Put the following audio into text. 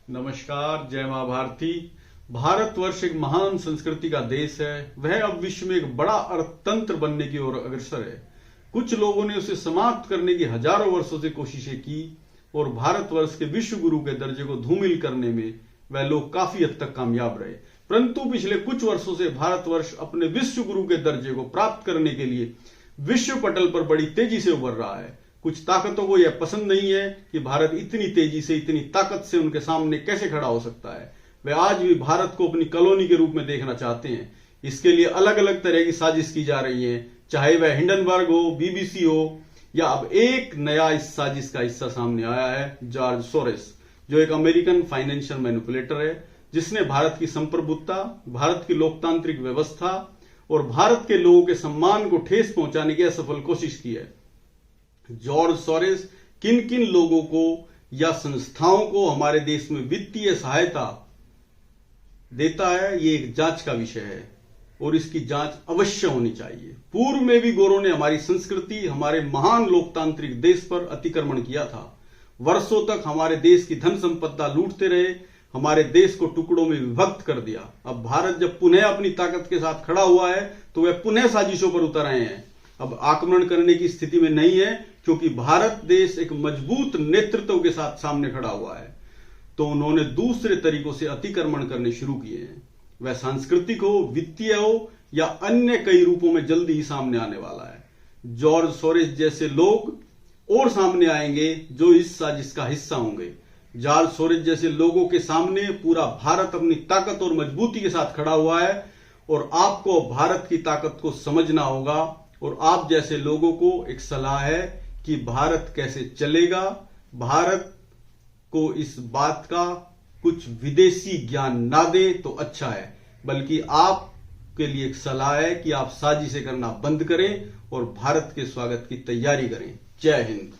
नमस्कार, जय मां भारती। भारतवर्ष एक महान संस्कृति का देश है। वह अब विश्व में एक बड़ा अर्थतंत्र बनने की ओर अग्रसर है। कुछ लोगों ने उसे समाप्त करने की हजारों वर्षों से कोशिशें की और भारतवर्ष के विश्व गुरु के दर्जे को धूमिल करने में वह लोग काफी हद तक कामयाब रहे। परंतु पिछले कुछ वर्षों से भारतवर्ष अपने विश्व गुरु के दर्जे को प्राप्त करने के लिए विश्व पटल पर बड़ी तेजी से उभर रहा है। कुछ ताकतों को यह पसंद नहीं है कि भारत इतनी तेजी से, इतनी ताकत से उनके सामने कैसे खड़ा हो सकता है। वे आज भी भारत को अपनी कॉलोनी के रूप में देखना चाहते हैं। इसके लिए अलग अलग तरह की साजिश की जा रही है, चाहे वह हिंडनबर्ग हो, बीबीसी हो, या अब एक नया इस साजिश का हिस्सा सामने आया है, जॉर्ज सोरोस, जो एक अमेरिकन फाइनेंशियल मैनिपुलेटर है, जिसने भारत की संप्रभुता, भारत की लोकतांत्रिक व्यवस्था और भारत के लोगों के सम्मान को ठेस पहुंचाने की असफल कोशिश की है। जॉर्ज सोरोस किन किन लोगों को या संस्थाओं को हमारे देश में वित्तीय सहायता देता है, ये एक जांच का विषय है और इसकी जांच अवश्य होनी चाहिए। पूर्व में भी गोरों ने हमारी संस्कृति, हमारे महान लोकतांत्रिक देश पर अतिक्रमण किया था। वर्षों तक हमारे देश की धन संपदा लूटते रहे, हमारे देश को टुकड़ों में विभक्त कर दिया। अब भारत जब पुनः अपनी ताकत के साथ खड़ा हुआ है तो वह पुनः साजिशों पर उतर आए हैं। अब आक्रमण करने की स्थिति में नहीं है, क्योंकि भारत देश एक मजबूत नेतृत्व के साथ सामने खड़ा हुआ है। तो उन्होंने दूसरे तरीकों से अतिक्रमण करने शुरू किए हैं। वह सांस्कृतिक हो, वित्तीय हो या अन्य कई रूपों में जल्दी ही सामने आने वाला है। जॉर्ज सोरोस जैसे लोग और सामने आएंगे जो इस साजिश का हिस्सा होंगे। जॉर्ज सोरोस जैसे लोगों के सामने पूरा भारत अपनी ताकत और मजबूती के साथ खड़ा हुआ है और आपको भारत की ताकत को समझना होगा। और आप जैसे लोगों को एक सलाह है कि भारत कैसे चलेगा। भारत को इस बात का कुछ विदेशी ज्ञान ना दे तो अच्छा है, बल्कि आपके लिए एक सलाह है कि आप साजिशें करना बंद करें और भारत के स्वागत की तैयारी करें। जय हिंद।